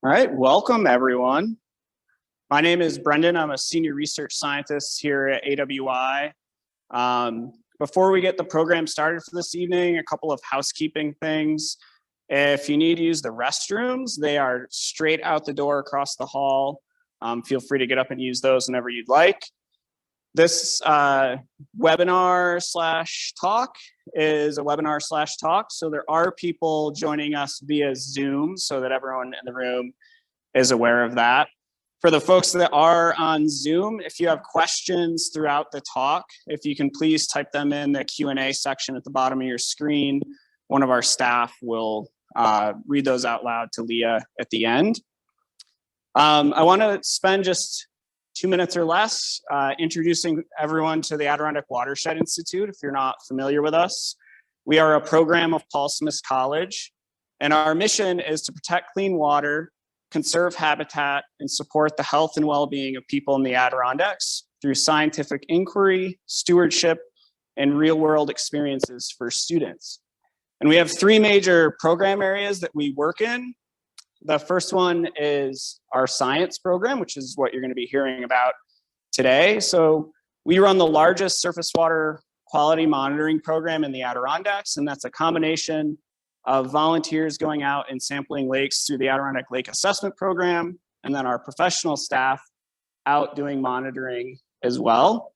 All right, welcome everyone. My name is Brendan. I'm a senior research scientist here at AWI. Before we get the program started for this evening, a couple of housekeeping things. If you need to use the restrooms, they are straight out the door across the hall. Feel free to get up and use those whenever you'd like. This webinar slash talk is a webinar slash talk. So there are people joining us via Zoom so that everyone in the room is aware of that. For the folks that are on Zoom, if you have questions throughout the talk, if you can please type them in the Q&A section at the bottom of your screen. One of our staff will read those out loud to Leah at the end. I want to spend just 2 minutes or less introducing everyone to the Adirondack Watershed Institute. If you're not familiar with us, we are a program of Paul Smith College, and our mission is to protect clean water, conserve habitat, and support the health and well-being of people in the Adirondacks through scientific inquiry, stewardship, and real-world experiences for students. And we have 3 major program areas that we work in. The first one is our science program, which is what you're going to be hearing about today. So we run the largest surface water quality monitoring program in the Adirondacks, and that's a combination of volunteers going out and sampling lakes through the Adirondack Lake Assessment Program, and then our professional staff out doing monitoring as well.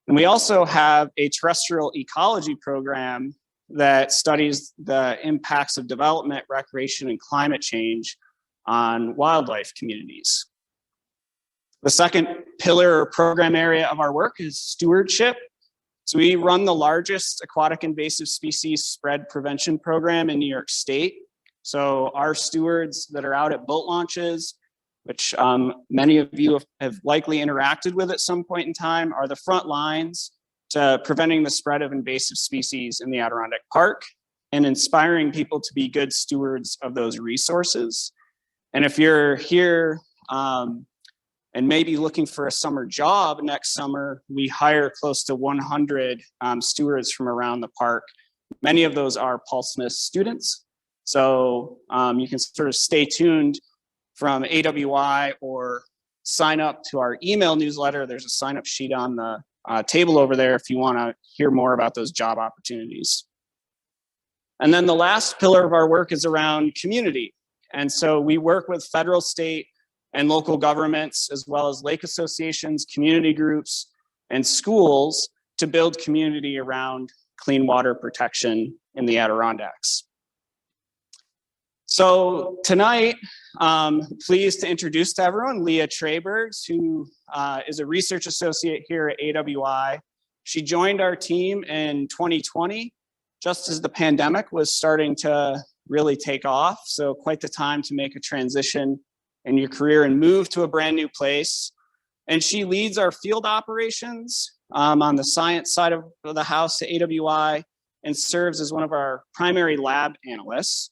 And we also have a terrestrial ecology program that studies the impacts of development, recreation, and climate change on wildlife communities. The second pillar or program area of our work is stewardship. So we run the largest aquatic invasive species spread prevention program in New York State. So our stewards that are out at boat launches, which many of you have likely interacted with at some point in time, are the front lines to preventing the spread of invasive species in the Adirondack Park and inspiring people to be good stewards of those resources. And if you're here and maybe looking for a summer job next summer, we hire close to 100 stewards from around the park. Many of those are Paul Smith students. So you can sort of stay tuned from AWI or sign up to our email newsletter. There's a sign up sheet on the table over there if you want to hear more about those job opportunities. And then the last pillar of our work is around community. And so we work with federal, state, and local governments, as well as lake associations, community groups, and schools to build community around clean water protection in the Adirondacks. So tonight, pleased to introduce to everyone Lija Treibergs, who is a research associate here at AWI. She joined our team in 2020, just as the pandemic was starting to really take off. So quite the time to make a transition in your career and move to a brand new place. And she leads our field operations on the science side of the house at AWI and serves as one of our primary lab analysts.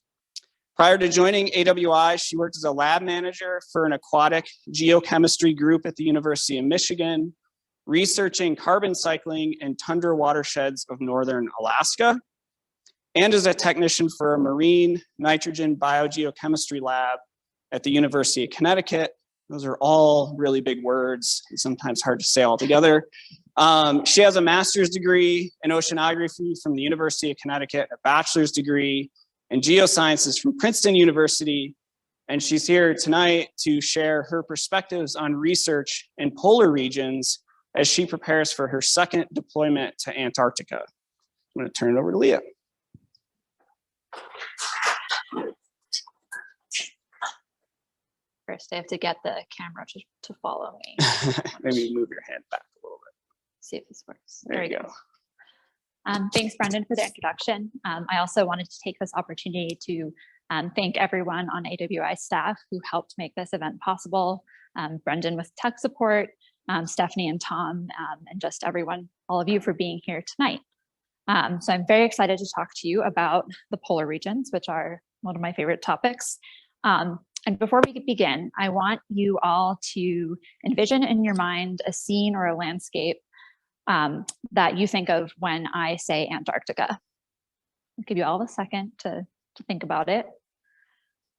Prior to joining AWI, she worked as a lab manager for an aquatic geochemistry group at the University of Michigan, researching carbon cycling in tundra watersheds of northern Alaska, and as a technician for a marine nitrogen biogeochemistry lab at the University of Connecticut. Those are all really big words, and sometimes hard to say all together. She has a master's degree in oceanography from the University of Connecticut, a bachelor's degree in geosciences from Princeton University, and she's here tonight to share her perspectives on research in polar regions as she prepares for her second deployment to Antarctica. I'm going to turn it over to Leah. First, I have to get the camera to follow me. Maybe move your hand back a little bit. See if this works. There you go. Thanks, Brendan, for the introduction. I also wanted to take this opportunity to thank everyone on AWI staff who helped make this event possible. Brendan with tech support, Stephanie and Tom, and just everyone, all of you for being here tonight. So I'm very excited to talk to you about the polar regions, which are one of my favorite topics. And before we begin, I want you all to envision in your mind a scene or a landscape that you think of when I say Antarctica. I'll give you all a second to think about it.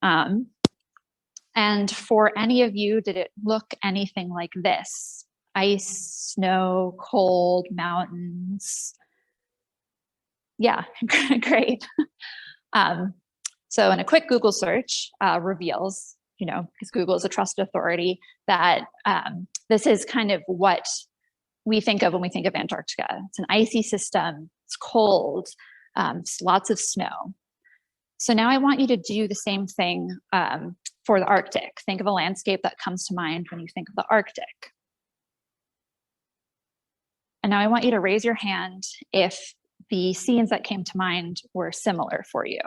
And And for any of you, did it look anything like this? Ice, snow, cold, mountains. Yeah, great. So in a quick Google search reveals, because Google is a trusted authority, that this is kind of what we think of when we think of Antarctica. It's an icy system, it's cold, it's lots of snow. So now I want you to do the same thing for the Arctic. Think of a landscape that comes to mind when you think of the Arctic. And now I want you to raise your hand if the scenes that came to mind were similar for you.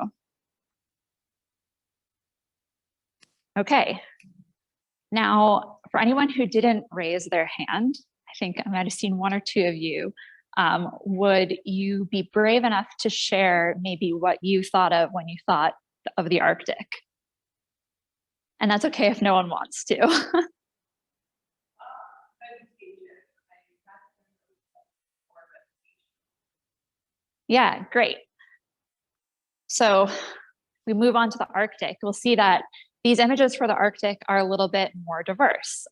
Okay. Now, for anyone who didn't raise their hand, I think I might have seen one or two of you, would you be brave enough to share maybe what you thought of when you thought of the Arctic? And that's okay if no one wants to. Yeah, great. So we move on to the Arctic. We'll see that these images for the Arctic are a little bit more diverse.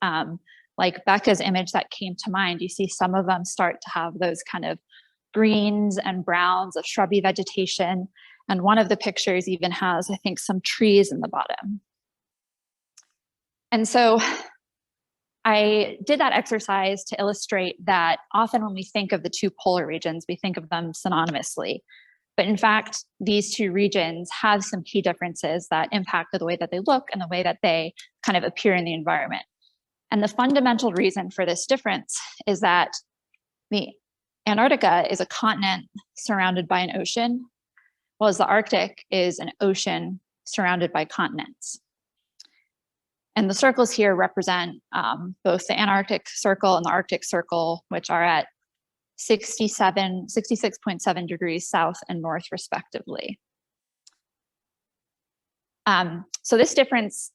Like Becca's image that came to mind, you see some of them start to have those kind of greens and browns of shrubby vegetation. And one of the pictures even has, I think, some trees in the bottom. And so I did that exercise to illustrate that often when we think of the two polar regions, we think of them synonymously. But in fact, these two regions have some key differences that impact the way that they look and the way that they kind of appear in the environment. And the fundamental reason for this difference is that the Antarctica is a continent surrounded by an ocean, whereas the Arctic is an ocean surrounded by continents. And the circles here represent both the Antarctic Circle and the Arctic Circle, which are at 66.7 degrees south and north, respectively. So this difference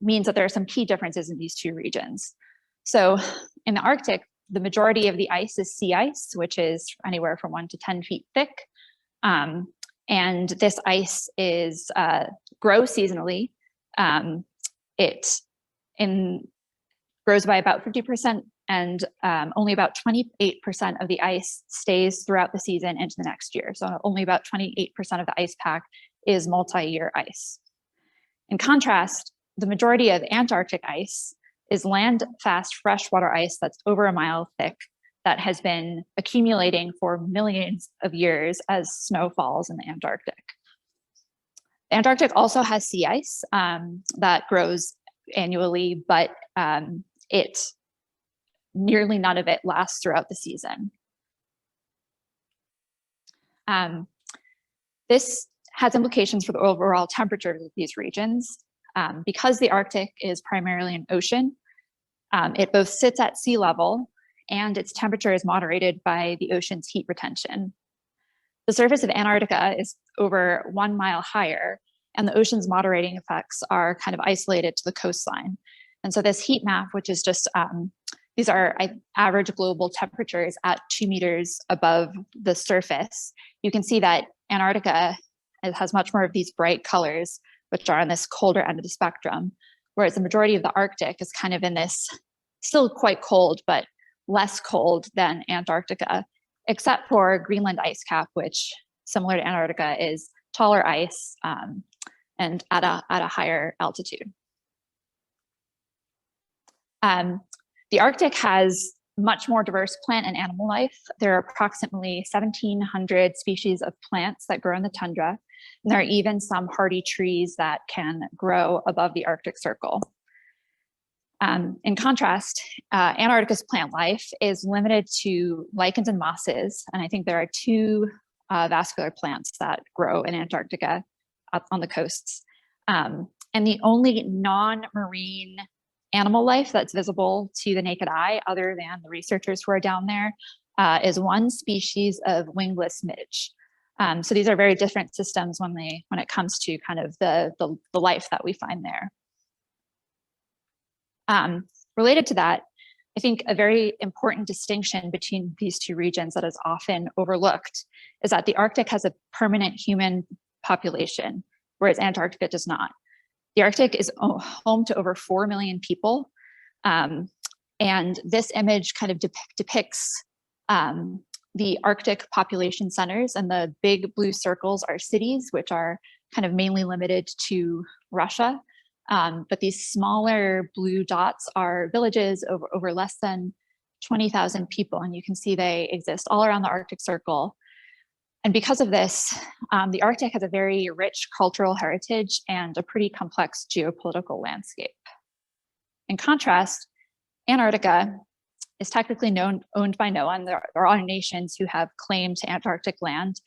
means that there are some key differences in these two regions. So in the Arctic, the majority of the ice is sea ice, which is anywhere from 1 to 10 feet thick. And this ice is grows seasonally. It grows by about 50%, and only about 28% of the ice stays throughout the season into the next year. So only about 28% of the ice pack is multi-year ice. In contrast, the majority of Antarctic ice is land-fast freshwater ice that's over a mile thick that has been accumulating for millions of years as snow falls in the Antarctic. The Antarctic also has sea ice that grows annually, but nearly none of it lasts throughout the season. This has implications for the overall temperatures of these regions. Because the Arctic is primarily an ocean, it both sits at sea level and its temperature is moderated by the ocean's heat retention. The surface of Antarctica is over 1 mile higher, and the ocean's moderating effects are kind of isolated to the coastline. And so this heat map, which is just, these are average global temperatures at 2 meters above the surface. You can see that Antarctica has much more of these bright colors, which are on this colder end of the spectrum, whereas the majority of the Arctic is kind of in this still quite cold, but less cold than Antarctica, except for Greenland ice cap, which, similar to Antarctica, is taller ice and at a higher altitude. The Arctic has much more diverse plant and animal life. There are approximately 1,700 species of plants that grow in the tundra, and there are even some hardy trees that can grow above the Arctic Circle. In contrast, Antarctica's plant life is limited to lichens and mosses, and I think there are 2 vascular plants that grow in Antarctica up on the coasts. And the only non-marine animal life that's visible to the naked eye, other than the researchers who are down there, is one species of wingless midge. So these are very different systems when it comes to kind of the life that we find there. Related to that, I think a very important distinction between these two regions that is often overlooked is that the Arctic has a permanent human population, whereas Antarctica does not. The Arctic is home to over 4 million people. And this image kind of depicts the Arctic population centers, and the big blue circles are cities, which are kind of mainly limited to Russia. But these smaller blue dots are villages over less than 20,000 people. And you can see they exist all around the Arctic Circle. And because of this, the Arctic has a very rich cultural heritage and a pretty complex geopolitical landscape. In contrast, Antarctica is technically owned by no one. There are nations who have claim to Antarctic land,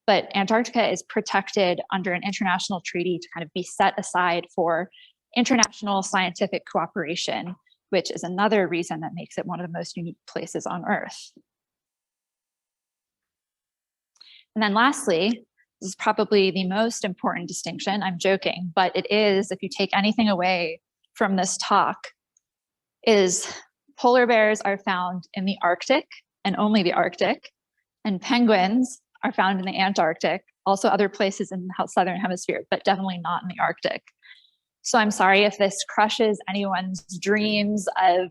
but Antarctica is protected under an international treaty to kind of be set aside for international scientific cooperation, which is another reason that makes it one of the most unique places on Earth. And then lastly, this is probably the most important distinction. I'm joking, but it is, if you take anything away from this talk, is polar bears are found in the Arctic and only the Arctic, and penguins are found in the Antarctic, also other places in the southern hemisphere, but definitely not in the Arctic. So I'm sorry if this crushes anyone's dreams of,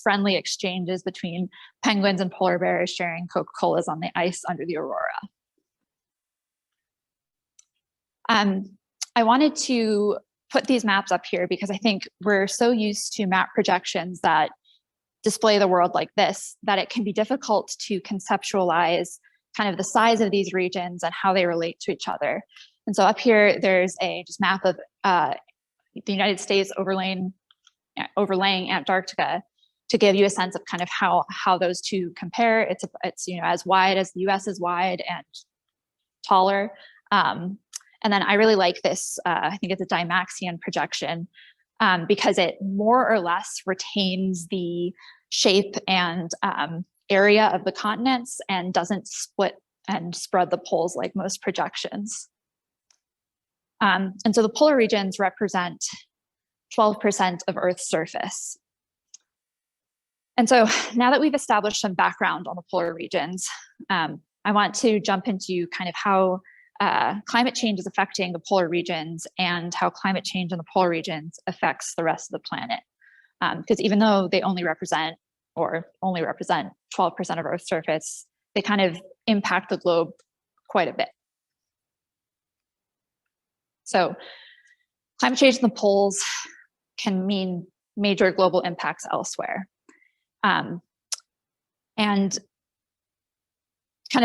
friendly exchanges between penguins and polar bears sharing Coca-Colas on the ice under the aurora. I wanted to put these maps up here because I think we're so used to map projections that display the world like this, that it can be difficult to conceptualize kind of the size of these regions and how they relate to each other. And so up here, there's a just map of the United States overlaying Antarctica to give you a sense of kind of how those two compare. It's as wide as the US is wide and taller. And then I really like this, I think it's a Dymaxion projection, because it more or less retains the shape and area of the continents and doesn't split and spread the poles like most projections. And so the polar regions represent 12% of Earth's surface. And so now that we've established some background on the polar regions, I want to jump into kind of how climate change is affecting the polar regions and how climate change in the polar regions affects the rest of the planet. Because even though they only represent 12% of Earth's surface, they kind of impact the globe quite a bit. So climate change in the poles can mean major global impacts elsewhere. And kind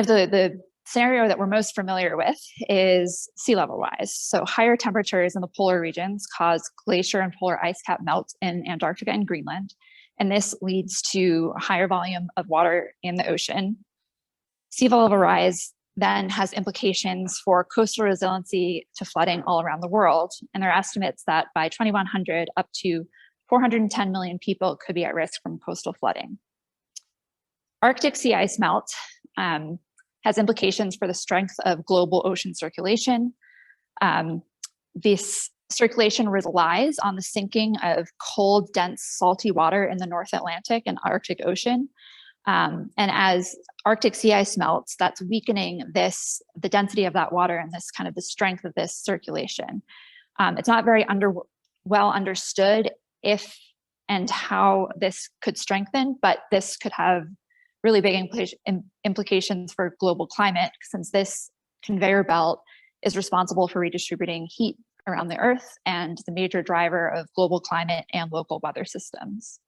of the scenario that we're most familiar with is sea level rise. So higher temperatures in the polar regions cause glacier and polar ice cap melt in Antarctica and Greenland. And this leads to a higher volume of water in the ocean. Sea level rise then has implications for coastal resiliency to flooding all around the world. And there are estimates that by 2100, up to 410 million people could be at risk from coastal flooding. Arctic sea ice melt has implications for the strength of global ocean circulation. This circulation relies on the sinking of cold, dense, salty water in the North Atlantic and Arctic Ocean. And as Arctic sea ice melts, that's weakening the density of that water and this kind of the strength of this circulation. It's not very well understood if and how this could strengthen, but this could have really big implications for global climate, since this conveyor belt is responsible for redistributing heat around the Earth and the major driver of global climate and local weather systems.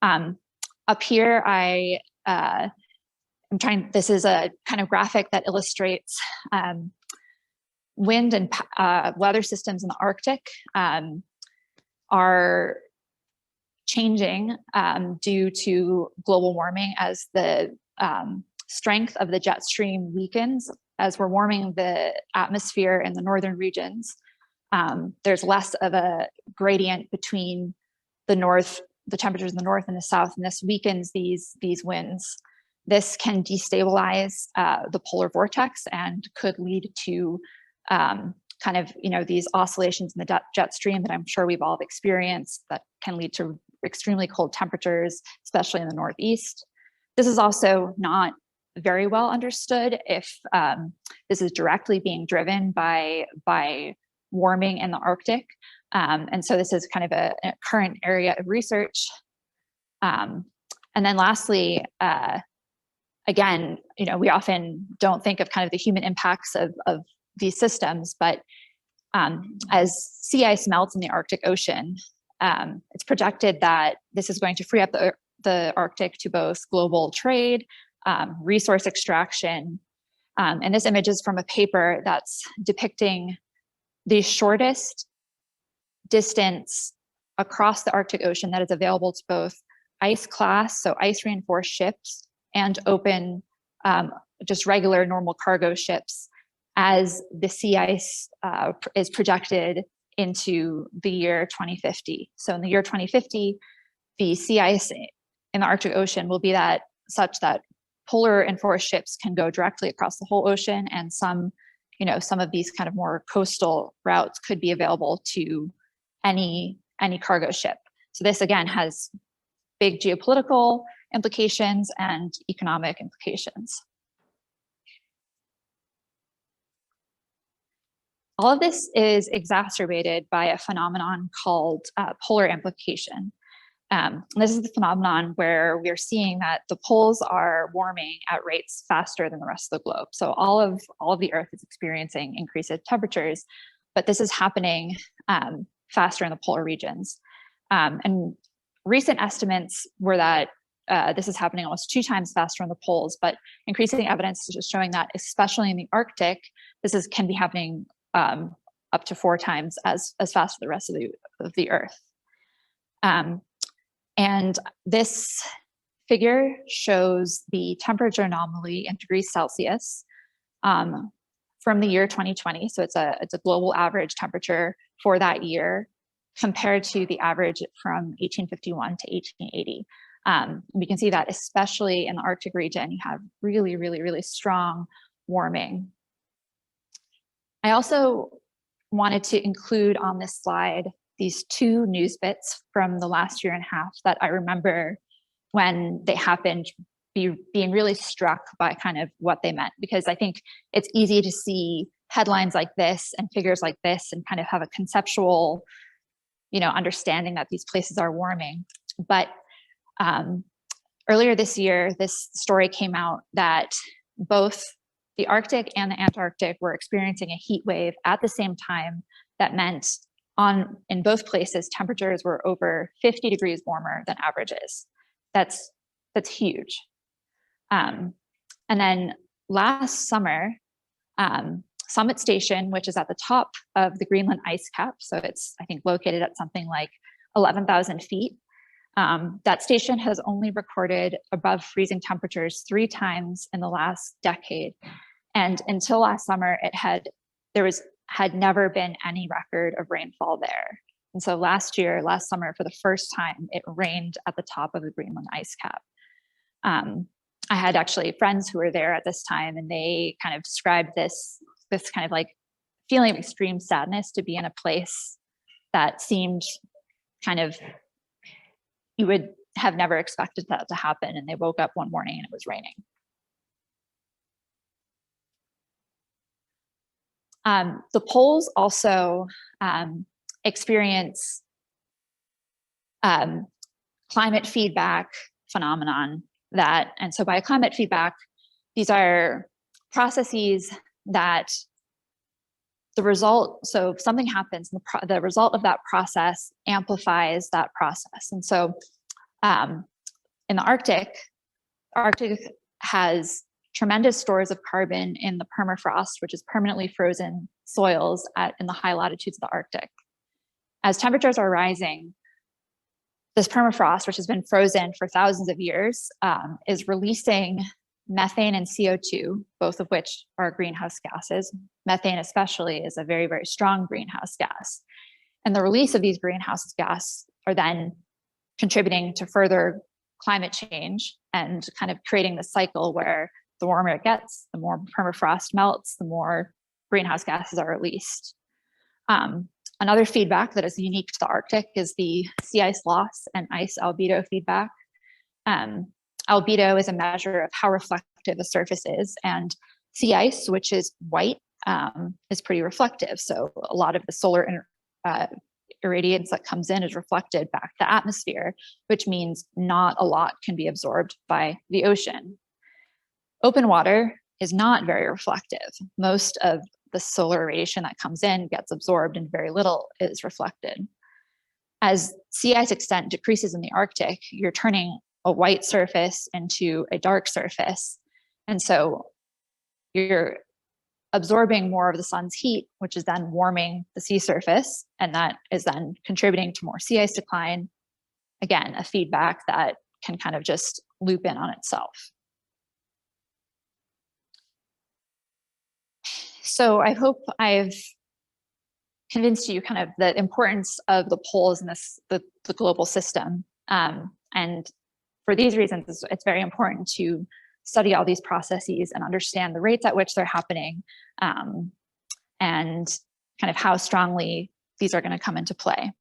Up here, this is a kind of graphic that illustrates wind and weather systems in the Arctic are changing due to global warming as the strength of the jet stream weakens. As we're warming the atmosphere in the northern regions, there's less of a gradient between the temperatures in the north and the south, and this weakens these winds. This can destabilize the polar vortex and could lead to kind of, these oscillations in the jet stream that I'm sure we've all experienced that can lead to extremely cold temperatures, especially in the Northeast. This is also not very well understood if this is directly being driven by warming in the Arctic. And so this is kind of a current area of research. And then lastly, again, we often don't think of kind of the human impacts of these systems, but as sea ice melts in the Arctic Ocean, it's projected that this is going to free up the Arctic to both global trade, resource extraction. And this image is from a paper that's depicting the shortest distance across the Arctic Ocean that is available to both ice class, so ice reinforced ships, and open, just regular normal cargo ships, as the sea ice is projected into the year 2050. So in the year 2050, the sea ice in the Arctic Ocean will be such that polar enforced ships can go directly across the whole ocean, and some of these kind of more coastal routes could be available to any cargo ship. So this again has big geopolitical implications and economic implications. All of this is exacerbated by a phenomenon called polar amplification. This is the phenomenon where we're seeing that the poles are warming at rates faster than the rest of the globe. So all of the Earth is experiencing increased temperatures, but this is happening faster in the polar regions. And recent estimates were that this is happening almost 2 times faster in the poles, but increasing evidence is just showing that, especially in the Arctic, this can be happening up to 4 times as fast as the rest of the Earth. And this figure shows the temperature anomaly in degrees Celsius from the year 2020. So it's a global average temperature for that year compared to the average from 1851 to 1880. We can see that especially in the Arctic region, you have really, really, really strong warming. I also wanted to include on this slide these 2 news bits from the last year and a half that I remember when they happened, being really struck by kind of what they meant, because I think it's easy to see headlines like this and figures like this and kind of have a conceptual, understanding that these places are warming. But earlier this year, this story came out that both the Arctic and the Antarctic were experiencing a heat wave at the same time. That meant in both places, temperatures were over 50 degrees warmer than averages. That's huge. And then last summer, Summit Station, which is at the top of the Greenland ice cap, so it's, I think, located at something like 11,000 feet. That station has only recorded above freezing temperatures 3 times in the last decade. And until last summer, there had never been any record of rainfall there. And so last summer, for the first time, it rained at the top of the Greenland ice cap. I had actually friends who were there at this time, and they kind of described this kind of like feeling of extreme sadness to be in a place that seemed kind of, you would have never expected that to happen. And they woke up one morning and it was raining. The poles also experience climate feedback phenomenon and so by climate feedback, these are processes that so if something happens, the result of that process amplifies that process. And so in the Arctic has tremendous stores of carbon in the permafrost, which is permanently frozen soils in the high latitudes of the Arctic. As temperatures are rising, this permafrost, which has been frozen for thousands of years, is releasing methane and CO2, both of which are greenhouse gases. Methane especially is a very, very strong greenhouse gas. And the release of these greenhouse gases are then contributing to further climate change and kind of creating the cycle where the warmer it gets, the more permafrost melts, the more greenhouse gases are released. Another feedback that is unique to the Arctic is the sea ice loss and ice albedo feedback. Albedo is a measure of how reflective a surface is, and sea ice, which is white, is pretty reflective. So a lot of the solar irradiance that comes in is reflected back to the atmosphere, which means not a lot can be absorbed by the ocean. Open water is not very reflective. Most of the solar radiation that comes in gets absorbed and very little is reflected. As sea ice extent decreases in the Arctic, you're turning a white surface into a dark surface. And so you're absorbing more of the sun's heat, which is then warming the sea surface, and that is then contributing to more sea ice decline. Again, a feedback that can kind of just loop in on itself. So I hope I've convinced you kind of the importance of the poles in the global system. And for these reasons, it's very important to study all these processes and understand the rates at which they're happening, and kind of how strongly these are going to come into play.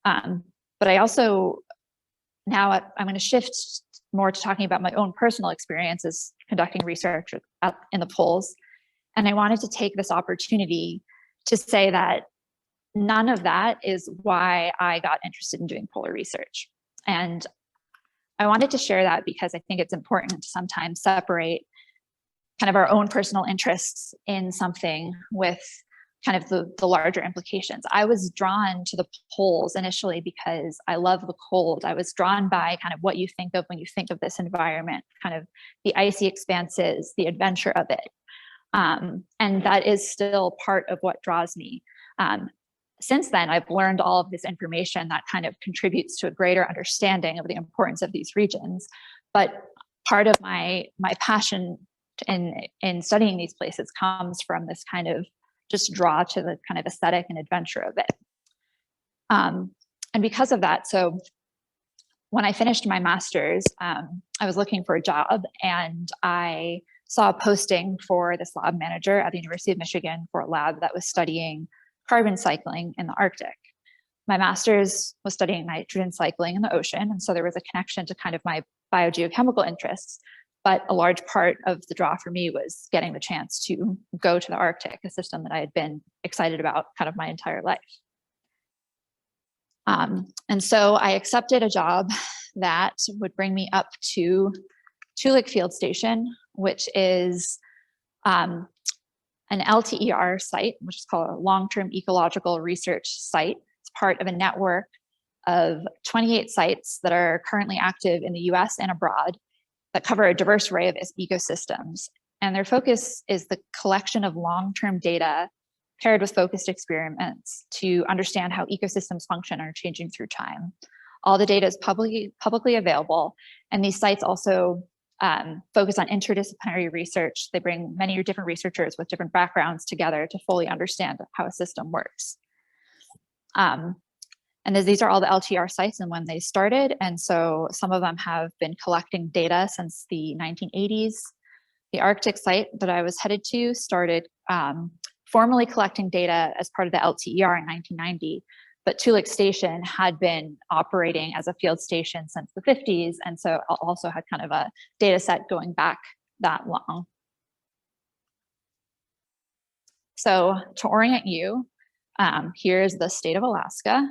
But I also, now I'm going to shift more to talking about my own personal experiences conducting research in the poles. And I wanted to take this opportunity to say that none of that is why I got interested in doing polar research. And I wanted to share that because I think it's important to sometimes separate kind of our own personal interests in something with kind of the larger implications. I was drawn to the poles initially because I love the cold. I was drawn by kind of what you think of when you think of this environment, kind of the icy expanses, the adventure of it. And that is still part of what draws me. Since then, I've learned all of this information that kind of contributes to a greater understanding of the importance of these regions. But part of my passion in studying these places comes from this kind of just draw to the kind of aesthetic and adventure of it. And because of that, so when I finished my master's, I was looking for a job, and I saw a posting for this lab manager at the University of Michigan for a lab that was studying carbon cycling in the Arctic. My master's was studying nitrogen cycling in the ocean, and so there was a connection to kind of my biogeochemical interests, but a large part of the draw for me was getting the chance to go to the Arctic, a system that I had been excited about kind of my entire life. And so I accepted a job that would bring me up to Toolik Field Station, which is an LTER site, which is called a long-term ecological research site. It's part of a network of 28 sites that are currently active in the US and abroad that cover a diverse array of ecosystems. And their focus is the collection of long-term data paired with focused experiments to understand how ecosystems function and are changing through time. All the data is publicly available, and these sites also focus on interdisciplinary research. They bring many different researchers with different backgrounds together to fully understand how a system works. And these are all the LTR sites and when they started. And so some of them have been collecting data since the 1980s. The Arctic site that I was headed to started formally collecting data as part of the LTER in 1990. But Toolik Station had been operating as a field station since the 50s, and so also had kind of a data set going back that long. So to orient you, here's the state of Alaska.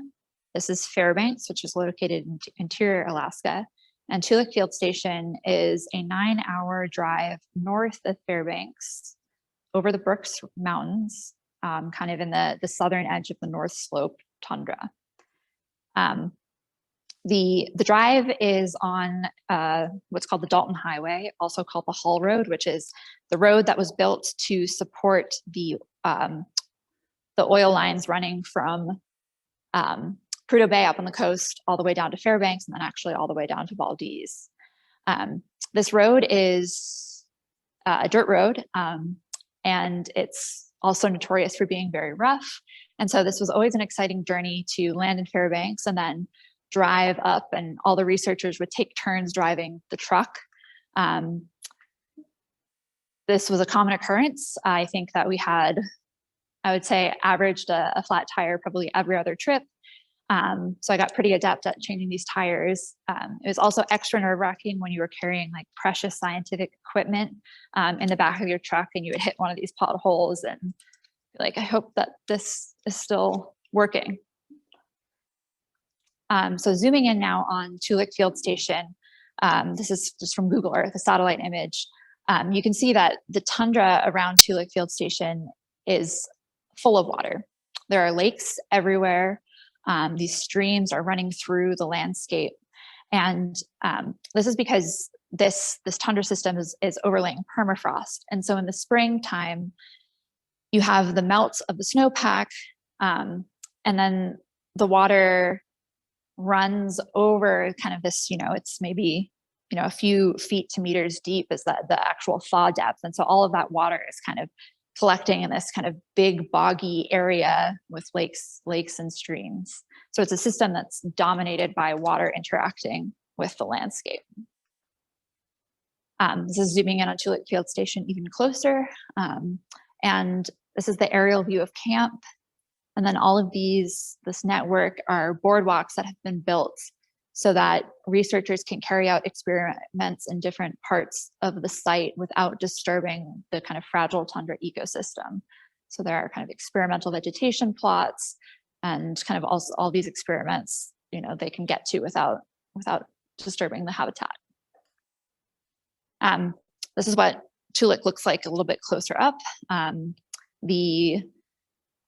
This is Fairbanks, which is located in interior Alaska. And Toolik Field Station is a 9-hour drive north of Fairbanks over the Brooks Mountains, kind of in the southern edge of the North Slope tundra. The drive is on what's called the Dalton Highway, also called the Hull Road, which is the road that was built to support the oil lines running from Prudhoe Bay up on the coast all the way down to Fairbanks, and then actually all the way down to Valdez. This road is a dirt road, and it's also notorious for being very rough. And so this was always an exciting journey to land in Fairbanks and then drive up, and all the researchers would take turns driving the truck. This was a common occurrence. I think that we had, I would say, averaged a flat tire probably every other trip. So I got pretty adept at changing these tires. It was also extra nerve-wracking when you were carrying like precious scientific equipment in the back of your truck and you would hit one of these potholes and be like, I hope that this is still working. So zooming in now on Toolik Field Station, this is just from Google Earth, a satellite image. You can see that the tundra around Toolik Field Station is full of water. There are lakes everywhere. These streams are running through the landscape. And this is because this tundra system is overlaying permafrost. And so in the springtime, you have the melt of the snowpack, and then the water runs over kind of this, it's maybe, a few feet to meters deep is the actual thaw depth. And so all of that water is kind of collecting in this kind of big boggy area with lakes and streams. So it's a system that's dominated by water interacting with the landscape. This is zooming in on Toolik Field Station even closer. And this is the aerial view of camp. And then all of this network are boardwalks that have been built so that researchers can carry out experiments in different parts of the site without disturbing the kind of fragile tundra ecosystem. So there are kind of experimental vegetation plots and kind of all these experiments, they can get to without disturbing the habitat. This is what Toolik looks like a little bit closer up.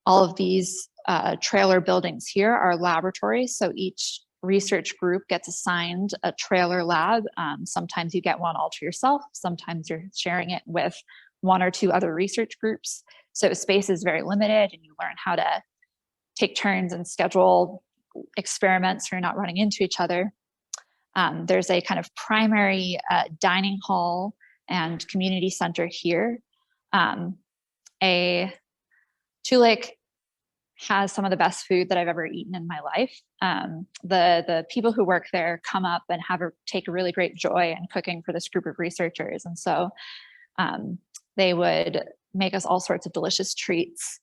All of these trailer buildings here are laboratories. So each research group gets assigned a trailer lab. Sometimes you get one all to yourself. Sometimes you're sharing it with one or two other research groups. So space is very limited and you learn how to take turns and schedule experiments so you're not running into each other. There's a kind of primary dining hall and community center here. Toolik has some of the best food that I've ever eaten in my life. The people who work there come up and take a really great joy in cooking for this group of researchers. And so they would make us all sorts of delicious treats.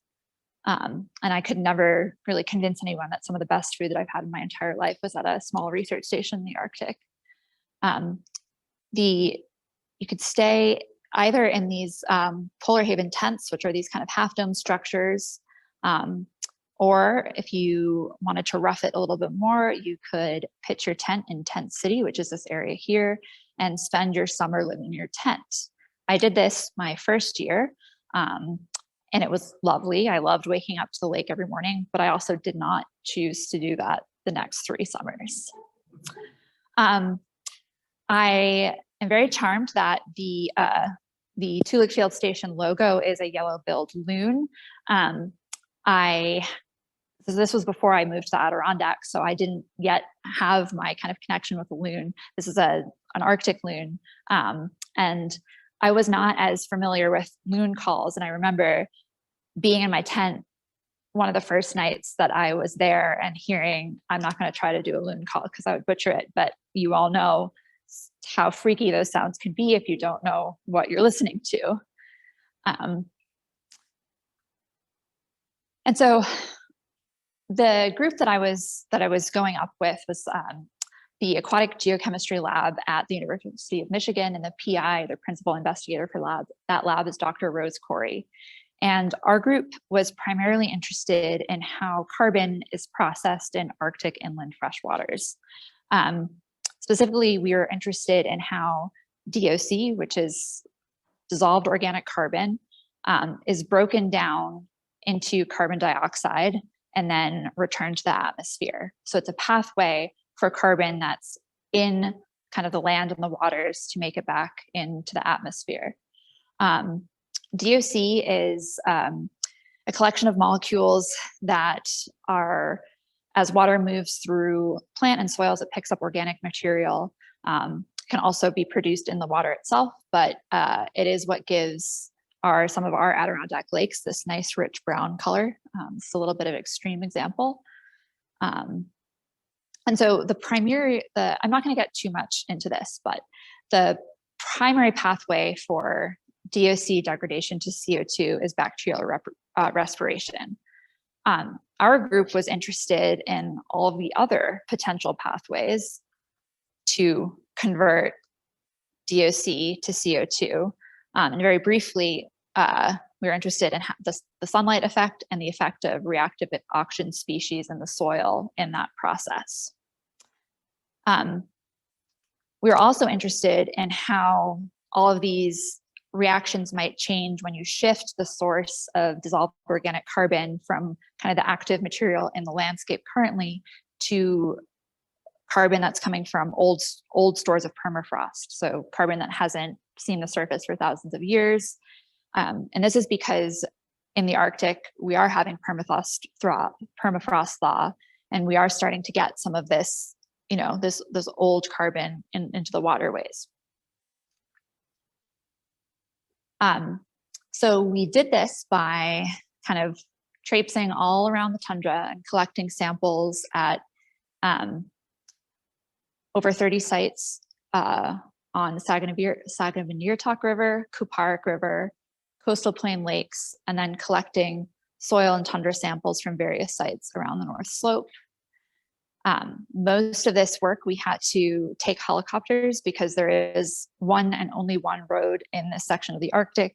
And I could never really convince anyone that some of the best food that I've had in my entire life was at a small research station in the Arctic. You could stay either in these polar haven tents, which are these kind of half-dome structures, or if you wanted to rough it a little bit more, you could pitch your tent in Tent City, which is this area here, and spend your summer living in your tent. I did this my first year, and it was lovely. I loved waking up to the lake every morning, but I also did not choose to do that the next 3 summers. I am very charmed that the Toolik Field Station logo is a yellow-billed loon. This was before I moved to the Adirondacks, so I didn't yet have my kind of connection with the loon. This is an Arctic loon, and I was not as familiar with loon calls. And I remember being in my tent one of the first nights that I was there and hearing, I'm not going to try to do a loon call because I would butcher it, but you all know how freaky those sounds can be if you don't know what you're listening to. And so the group that I was going up with was the aquatic geochemistry lab at the University of Michigan, and the PI, the principal investigator for that lab is Dr. Rose Corey. And our group was primarily interested in how carbon is processed in Arctic inland freshwaters. Specifically, we were interested in how DOC, which is dissolved organic carbon, is broken down into carbon dioxide and then returned to the atmosphere. So it's a pathway for carbon that's in kind of the land and the waters to make it back into the atmosphere. DOC is a collection of molecules that are, as water moves through plant and soils, it picks up organic material, can also be produced in the water itself, but it is what gives some of our Adirondack lakes this nice rich brown color. It's a little bit of an extreme example. And so I'm not going to get too much into this, but the primary pathway for DOC degradation to CO2 is bacterial respiration. our group was interested in all of the other potential pathways to convert DOC to CO2. And very briefly, we were interested in the sunlight effect and the effect of reactive oxygen species in the soil in that process. We were also interested in how all of these reactions might change when you shift the source of dissolved organic carbon from kind of the active material in the landscape currently to carbon that's coming from old stores of permafrost. So carbon that hasn't seen the surface for thousands of years. And this is because in the Arctic, we are having permafrost thaw, and we are starting to get some of this, this old carbon into the waterways. So we did this by kind of traipsing all around the tundra and collecting samples at over 30 sites on the Sagamihirtok River, Kuparik River, coastal plain lakes, and then collecting soil and tundra samples from various sites around the North Slope. Most of this work we had to take helicopters because there is one and only one road in this section of the Arctic.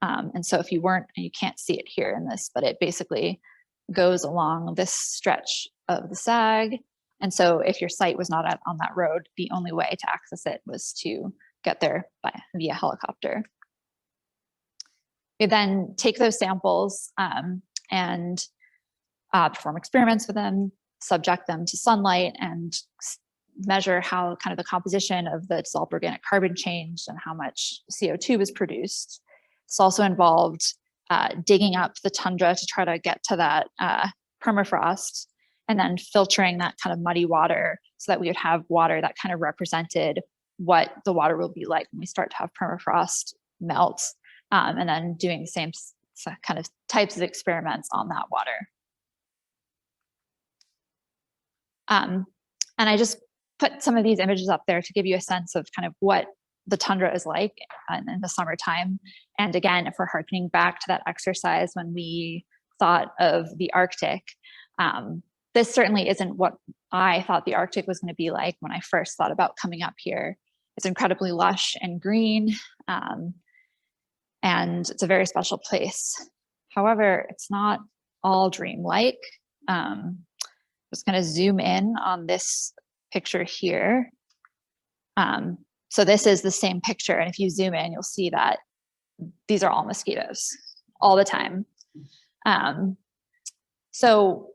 And so if you weren't, and you can't see it here in this, but it basically goes along this stretch of the Sag. And so if your site was not on that road, the only way to access it was to get there via helicopter. We then take those samples and perform experiments with them, subject them to sunlight, and measure how kind of the composition of the dissolved organic carbon changed and how much CO2 was produced. This also involved digging up the tundra to try to get to that permafrost, and then filtering that kind of muddy water so that we would have water that kind of represented what the water will be like when we start to have permafrost melt, and then doing the same kind of types of experiments on that water. And I just put some of these images up there to give you a sense of kind of what the tundra is like in the summertime. And again, if we're harkening back to that exercise when we thought of the Arctic, this certainly isn't what I thought the Arctic was going to be like when I first thought about coming up here. It's incredibly lush and green, and it's a very special place. However, it's not all dreamlike. I'm just going to zoom in on this picture here. So this is the same picture, and if you zoom in, you'll see that these are all mosquitoes all the time. So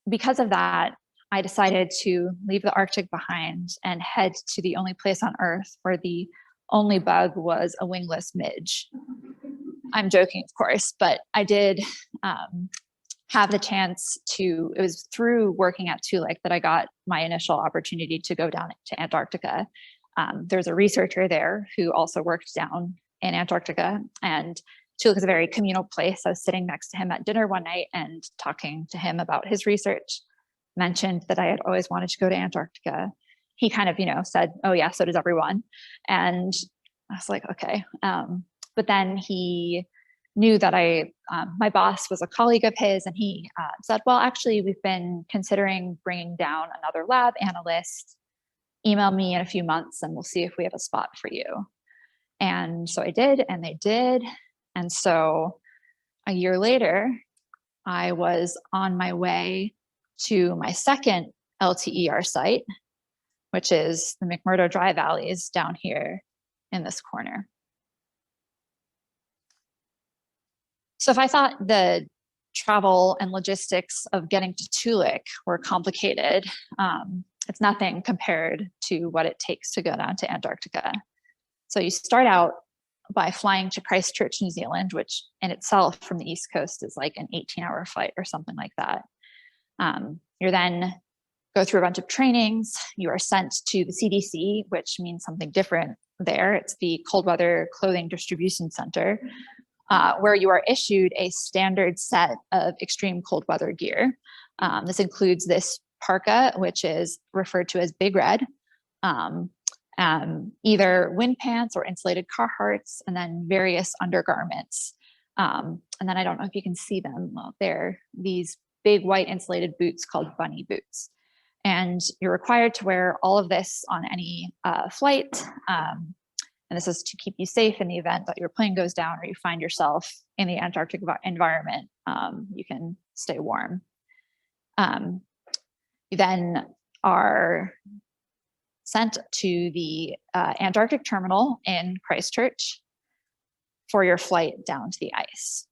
because of that, I decided to leave the Arctic behind and head to the only place on Earth where the only bug was a wingless midge. I'm joking, of course, but I did have the chance to, it was through working at Toolik that I got my initial opportunity to go down to Antarctica. There's a researcher there who also worked down in Antarctica, and Toolik is a very communal place. I was sitting next to him at dinner one night and talking to him about his research, mentioned that I had always wanted to go to Antarctica. He kind of, said, oh yeah, so does everyone. And I was like, okay. But then he knew that my boss was a colleague of his, and he said, well, actually, we've been considering bringing down another lab analyst. Email me in a few months and we'll see if we have a spot for you. And so I did, and they did. And so a year later, I was on my way to my second LTER site, which is the McMurdo Dry Valleys down here in this corner. So if I thought the travel and logistics of getting to Toolik were complicated, it's nothing compared to what it takes to go down to Antarctica. So you start out by flying to Christchurch, New Zealand, which in itself from the East Coast is like an 18-hour flight or something like that. You then go through a bunch of trainings. You are sent to the CDC, which means something different there. It's the Cold Weather Clothing Distribution Center, where you are issued a standard set of extreme cold weather gear. This includes this parka, which is referred to as Big Red, either wind pants or insulated Carhartts, and then various undergarments. And then I don't know if you can see them. Well, they're these big white insulated boots called bunny boots. And you're required to wear all of this on any flight. And this is to keep you safe in the event that your plane goes down or you find yourself in the Antarctic environment. You can stay warm. You then are sent to the Antarctic terminal in Christchurch for your flight down to the ice.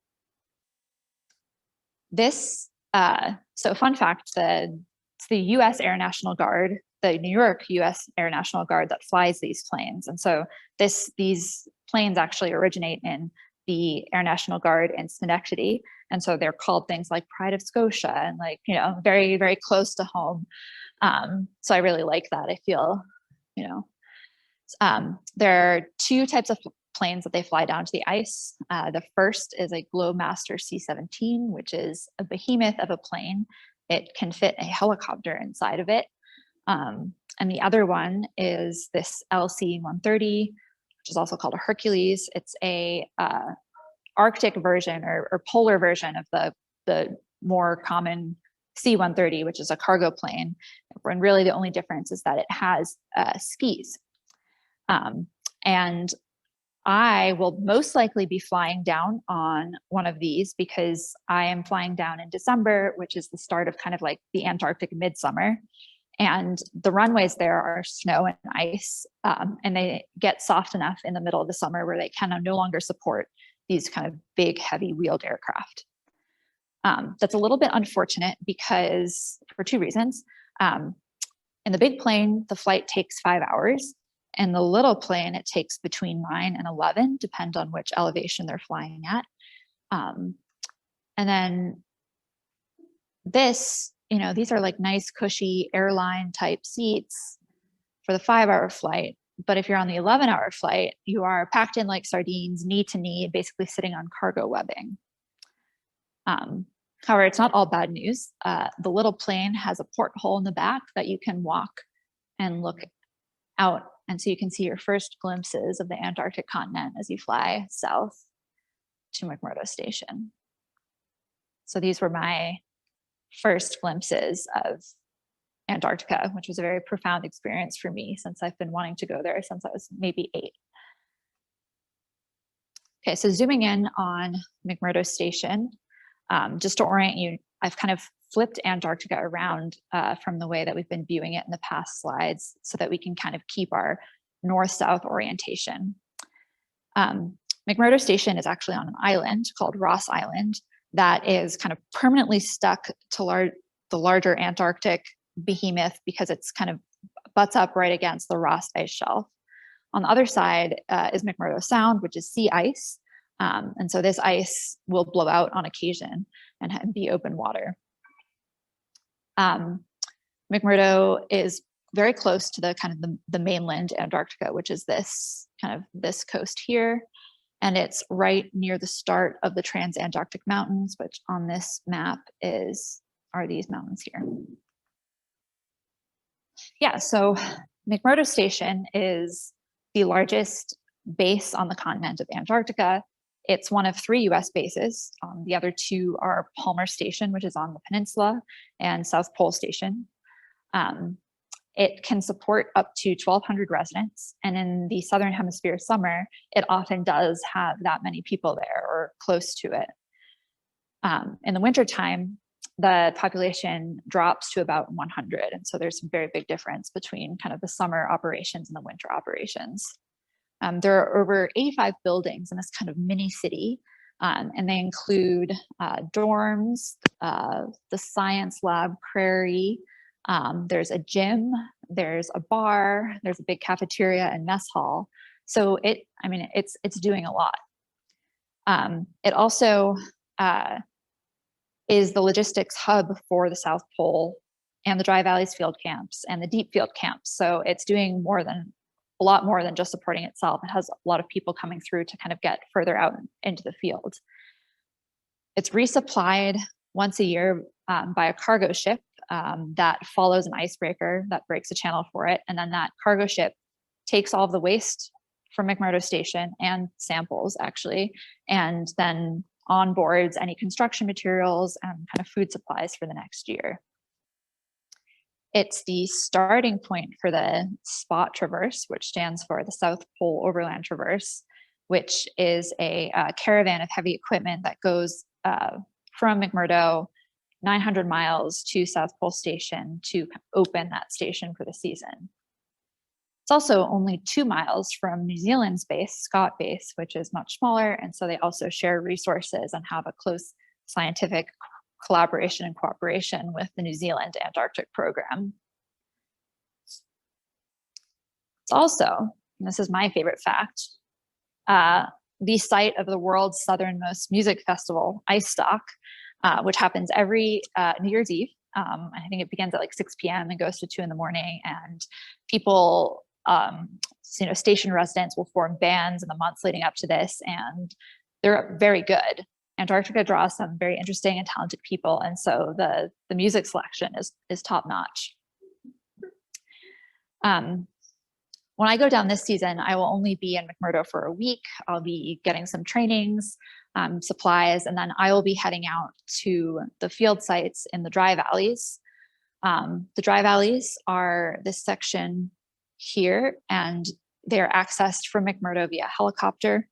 This, so fun fact, it's the US Air National Guard, the New York US Air National Guard that flies these planes. And so these planes actually originate in the Air National Guard in Schenectady. And so they're called things like Pride of Scotia and like, you know, very, very close to home. So I really like that. I feel, you know, there are two types of planes that they fly down to the ice. The first is a Globemaster C-17, which is a behemoth of a plane. It can fit a helicopter inside of it. And the other one is this LC-130, which is also called a Hercules. It's a Arctic version or polar version of the more common C-130, which is a cargo plane. And really the only difference is that it has skis. And I will most likely be flying down on one of these because I am flying down in December, which is the start of kind of like the Antarctic midsummer. And the runways there are snow and ice, and they get soft enough in the middle of the summer where they can no longer support these kind of big, heavy wheeled aircraft. That's a little bit unfortunate because for two reasons. In the big plane, the flight takes 5 hours. And the little plane, it takes between 9 and 11, depends on which elevation they're flying at. And then this, you know, these are like nice, cushy airline type seats for the 5-hour flight. But if you're on the 11-hour flight, you are packed in like sardines, knee to knee, basically sitting on cargo webbing. However, it's not all bad news. The little plane has a porthole in the back that you can walk and look out. And so you can see your first glimpses of the Antarctic continent as you fly south to McMurdo Station. So these were my first glimpses of Antarctica, which was a very profound experience for me since I've been wanting to go there since I was maybe 8. Okay, so zooming in on McMurdo Station, just to orient you, I've kind of flipped Antarctica around from the way that we've been viewing it in the past slides so that we can kind of keep our north-south orientation. McMurdo Station is actually on an island called Ross Island that is kind of permanently stuck to the larger Antarctic behemoth because it's kind of butts up right against the Ross ice shelf. On the other side is McMurdo Sound, which is sea ice. And so this ice will blow out on occasion and be open water. McMurdo is very close to the kind of the mainland Antarctica, which is this kind of this coast here. And it's right near the start of the Transantarctic Mountains, which on this map are these mountains here. Yeah, so McMurdo Station is the largest base on the continent of Antarctica. It's one of 3 US bases. The other 2 are Palmer Station, which is on the peninsula, and South Pole Station. It can support up to 1,200 residents. And in the Southern Hemisphere summer, it often does have that many people there or close to it. In the wintertime, the population drops to about 100. And so there's a very big difference between kind of the summer operations and the winter operations. There are over 85 buildings in this kind of mini city, and they include dorms, the science lab, prairie, there's a gym, there's a bar, there's a big cafeteria and mess hall. So it's doing a lot. It also is the logistics hub for the South Pole and the Dry Valleys field camps and the deep field camps. So it's doing a lot more than just supporting itself. It has a lot of people coming through to kind of get further out into the field. It's resupplied once a year by a cargo ship that follows an icebreaker that breaks a channel for it. And then that cargo ship takes all of the waste from McMurdo Station and samples actually, and then onboards any construction materials and kind of food supplies for the next year. It's the starting point for the SPOT Traverse, which stands for the South Pole Overland Traverse, which is a caravan of heavy equipment that goes from McMurdo 900 miles to South Pole Station to open that station for the season. It's also only 2 miles from New Zealand's base, Scott Base, which is much smaller. And so they also share resources and have a close scientific collaboration and cooperation with the New Zealand Antarctic program. It's also, and this is my favorite fact, the site of the world's southernmost music festival, Ice Stock, which happens every New Year's Eve. I think it begins at like 6 p.m. and goes to 2 in the morning. And people, station residents will form bands in the months leading up to this, and they're very good. Antarctica draws some very interesting and talented people, and so the music selection is top notch. When I go down this season, I will only be in McMurdo for a week. I'll be getting some trainings, supplies, and then I will be heading out to the field sites in the dry valleys. The dry valleys are this section here, and they are accessed from McMurdo via helicopter.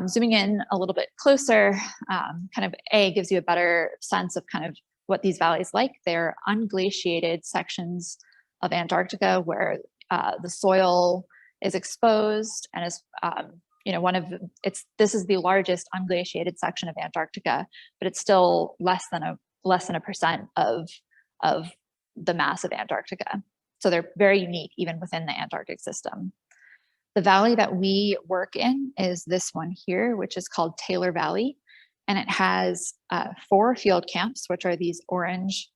Zooming in a little bit closer, kind of gives you a better sense of kind of what these valleys like. They're unglaciated sections of Antarctica where the soil is exposed and is, this is the largest unglaciated section of Antarctica, but it's still less than a percent of the mass of Antarctica. So they're very unique even within the Antarctic system. The valley that we work in is this one here, which is called Taylor Valley. And it has 4 field camps, which are these orange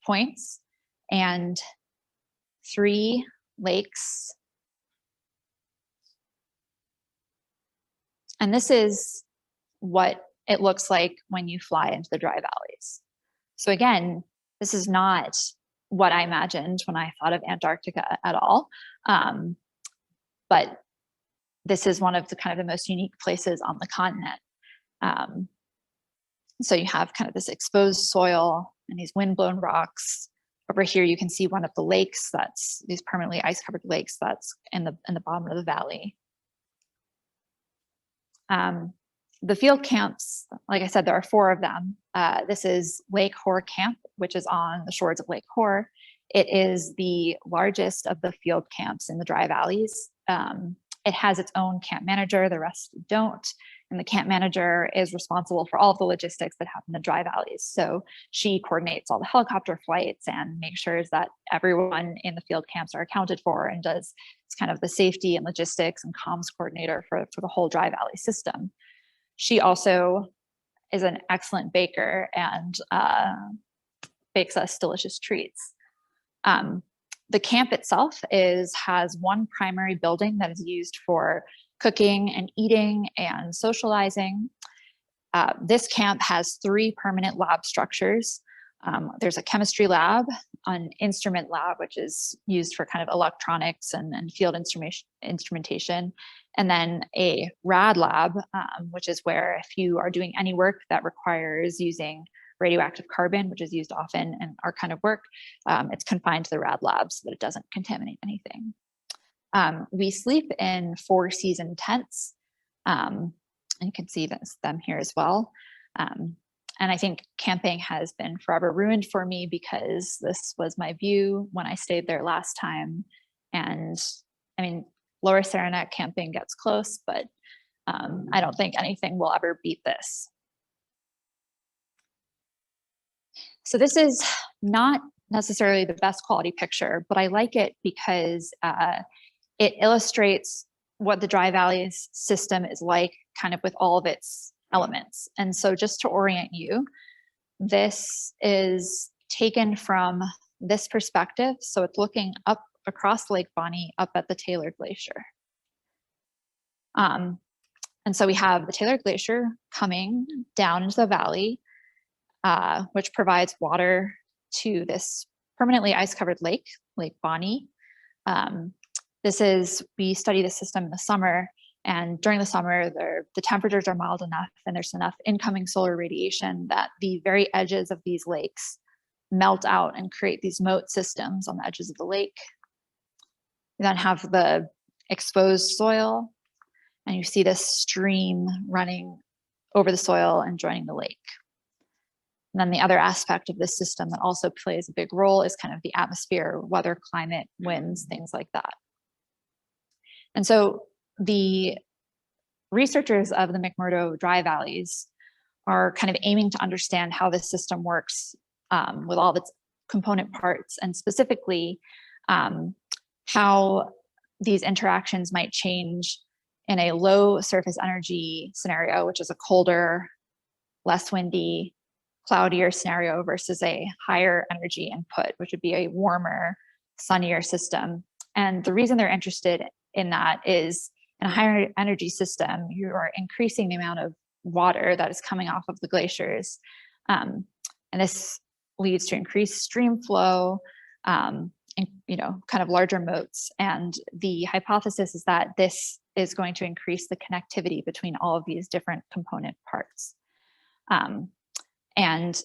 points, and 3 lakes. And this is what it looks like when you fly into the dry valleys. So again, this is not what I imagined when I thought of Antarctica at all. But this is one of the kind of the most unique places on the continent. So you have kind of this exposed soil and these windblown rocks. Over here, you can see one of the lakes, that's these permanently ice-covered lakes that's in the bottom of the valley. The field camps, like I said, there are 4 of them. This is Lake Hoare Camp, which is on the shores of Lake Hoare. It is the largest of the field camps in the dry valleys. It has its own camp manager, the rest don't. And the camp manager is responsible for all of the logistics that happen in the dry valleys. So she coordinates all the helicopter flights and makes sure that everyone in the field camps are accounted for, and does kind of the safety and logistics and comms coordinator for the whole dry valley system. She also is an excellent baker and bakes us delicious treats. The camp itself has one primary building that is used for cooking and eating and socializing. This camp has 3 permanent lab structures. There's a chemistry lab, an instrument lab, which is used for kind of electronics and field instrumentation, and then a rad lab, which is where if you are doing any work that requires using radioactive carbon, which is used often in our kind of work, it's confined to the rad lab so that it doesn't contaminate anything. We sleep in 4-season tents, and you can see them here as well. And I think camping has been forever ruined for me because this was my view when I stayed there last time. And I mean, Lower Saranac camping gets close, but I don't think anything will ever beat this. So this is not necessarily the best quality picture, but I like it because it illustrates what the dry valleys system is like, kind of with all of its elements. And so just to orient you, this is taken from this perspective. So it's looking up across Lake Bonny, up at the Taylor Glacier. And so we have the Taylor Glacier coming down into the valley, which provides water to this permanently ice-covered lake, Lake Bonny. We study the system in the summer, And during the summer, the temperatures are mild enough and there's enough incoming solar radiation that the very edges of these lakes melt out and create these moat systems on the edges of the lake. You then have the exposed soil, and you see this stream running over the soil and joining the lake. And then the other aspect of this system that also plays a big role is kind of the atmosphere, weather, climate, winds, things like that. And so the researchers of the McMurdo dry valleys are kind of aiming to understand how this system works with all of its component parts, and specifically how these interactions might change in a low surface energy scenario, which is a colder, less windy, cloudier scenario, versus a higher energy input, which would be a warmer, sunnier system. And the reason they're interested in that is in a higher energy system, you are increasing the amount of water that is coming off of the glaciers. And this leads to increased stream flow, and, you know, kind of larger moats. And the hypothesis is that this is going to increase the connectivity between all of these different component parts. And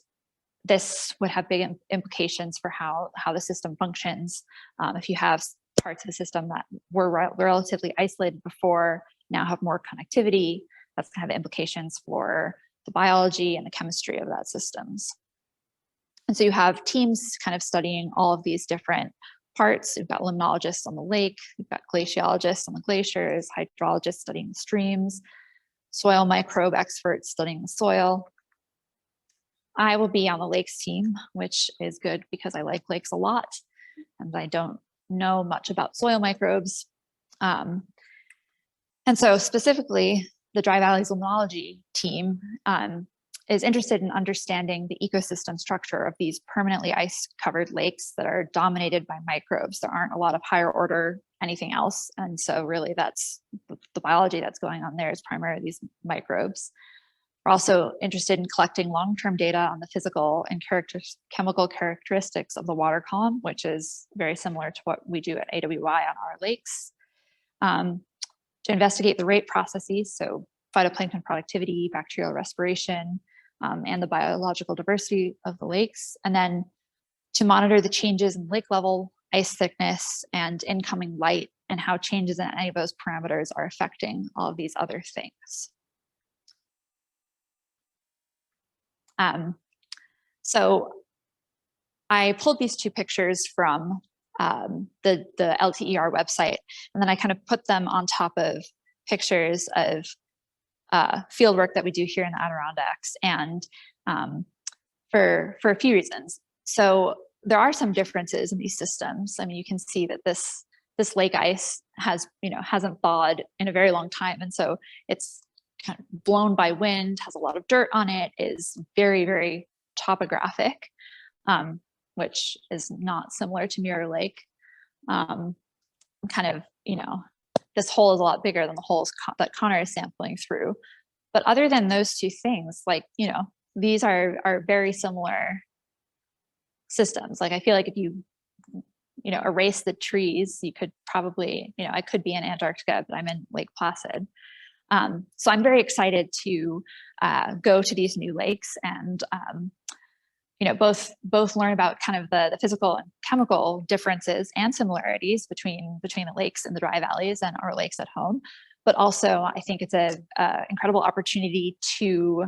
this would have big implications for how the system functions. If you have parts of the system that were relatively isolated before, now have more connectivity, that's going to have implications for the biology and the chemistry of that systems. And so you have teams kind of studying all of these different parts. You've got limnologists on the lake, you've got glaciologists on the glaciers, hydrologists studying the streams, soil microbe experts studying the soil. I will be on the lakes team, which is good because I like lakes a lot, and I don't know much about soil microbes. And so specifically, the Dry Valleys Limnology team is interested in understanding the ecosystem structure of these permanently ice-covered lakes that are dominated by microbes. There aren't a lot of higher order anything else. And so really that's the biology that's going on there is primarily these microbes. We're also interested in collecting long-term data on the physical and chemical characteristics of the water column, which is very similar to what we do at AWI on our lakes. To investigate the rate processes, so phytoplankton productivity, bacterial respiration, and the biological diversity of the lakes, and then to monitor the changes in lake level, ice thickness, and incoming light, and how changes in any of those parameters are affecting all of these other things. So I pulled these two pictures from the LTER website, and then I kind of put them on top of pictures of field work that we do here in the Adirondacks, and for a few reasons. So there are some differences in these systems. I mean, you can see that this lake ice hasn't thawed in a very long time, and so it's kind of blown by wind, has a lot of dirt on it, is very, very topographic, which is not similar to Mirror Lake. Kind of, this hole is a lot bigger than the holes that Connor is sampling through. But other than those two things, these are very similar systems. Like, I feel like if you erase the trees, you could probably, I could be in Antarctica, but I'm in Lake Placid. So I'm very excited to go to these new lakes and both learn about kind of the physical and chemical differences and similarities between the lakes in the dry valleys and our lakes at home. But also, I think it's an incredible opportunity to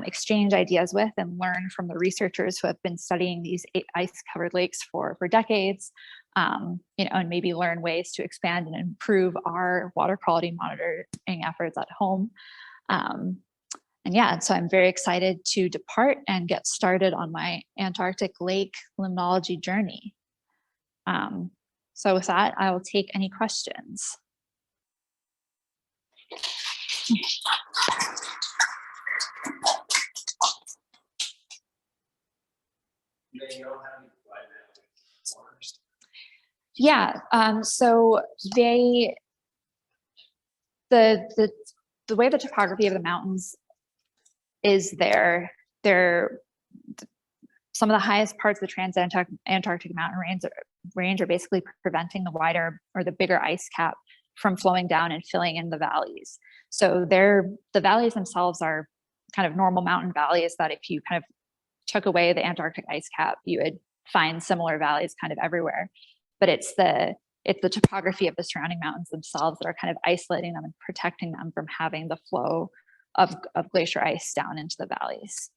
exchange ideas with and learn from the researchers who have been studying these ice-covered lakes for decades, and maybe learn ways to expand and improve our water quality monitoring efforts at home. And yeah, so I'm very excited to depart and get started on my Antarctic lake limnology journey. So with that, I will take any questions. Yeah, so the way the topography of the mountains is some of the highest parts of the Antarctic mountain range are basically preventing the wider or the bigger ice cap from flowing down and filling in the valleys. So the valleys themselves are kind of normal mountain valleys that if you kind of took away the Antarctic ice cap, you would find similar valleys kind of everywhere. But it's the topography of the surrounding mountains themselves that are kind of isolating them and protecting them from having the flow of glacier ice down into the valleys.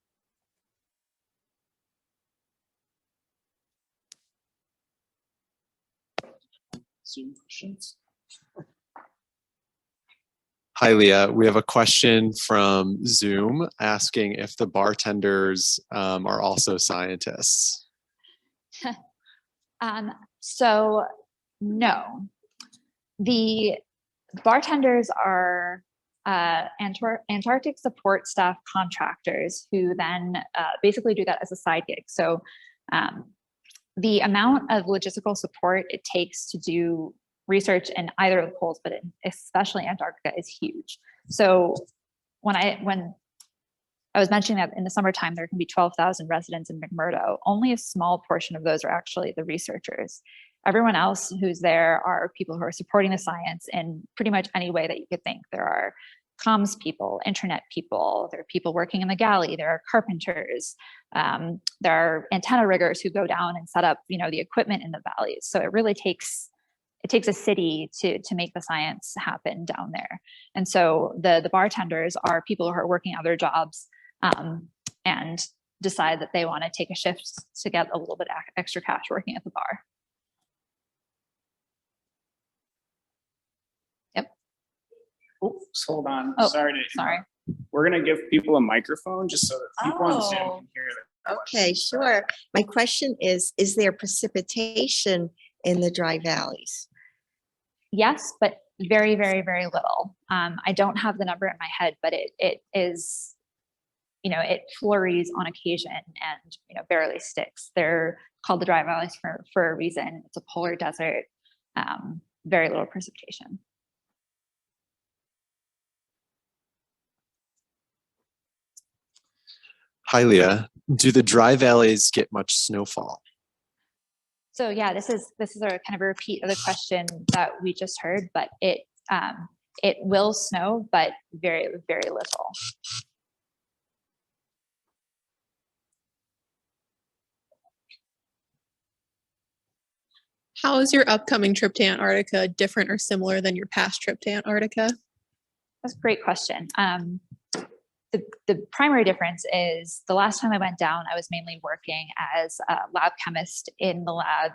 Zoom questions. Hi, Leah. We have a question from Zoom asking if the bartenders are also scientists. So no, the bartenders are Antarctic support staff contractors who then basically do that as a side gig. So the amount of logistical support it takes to do research in either of the poles, but especially Antarctica, is huge. So when I was mentioning that in the summertime there can be 12,000 residents in McMurdo, only a small portion of those are actually the researchers. Everyone else who's there are people who are supporting the science in pretty much any way that you could think. There are comms people, internet people, there are people working in the galley, there are carpenters, there are antenna riggers who go down and set up, the equipment in the valleys. So it really takes a city to make the science happen down there. And so the bartenders are people who are working other jobs and decide that they want to take a shift to get a little bit extra cash working at the bar. Yep. Oops, hold on. Oh, sorry. We're going to give people a microphone just so that people on Zoom can hear them. Okay, sure. My question is there precipitation in the dry valleys? Yes, but very, very, very little. I don't have the number in my head, but it is, it flurries on occasion and, barely sticks. They're called the dry valleys for a reason. It's a polar desert, very little precipitation. Hi, Leah. Do the dry valleys get much snowfall? So yeah, this is a kind of a repeat of the question that we just heard, but it will snow, but very, very little. How is your upcoming trip to Antarctica different or similar than your past trip to Antarctica? That's a great question. The primary difference is the last time I went down, I was mainly working as a lab chemist in the lab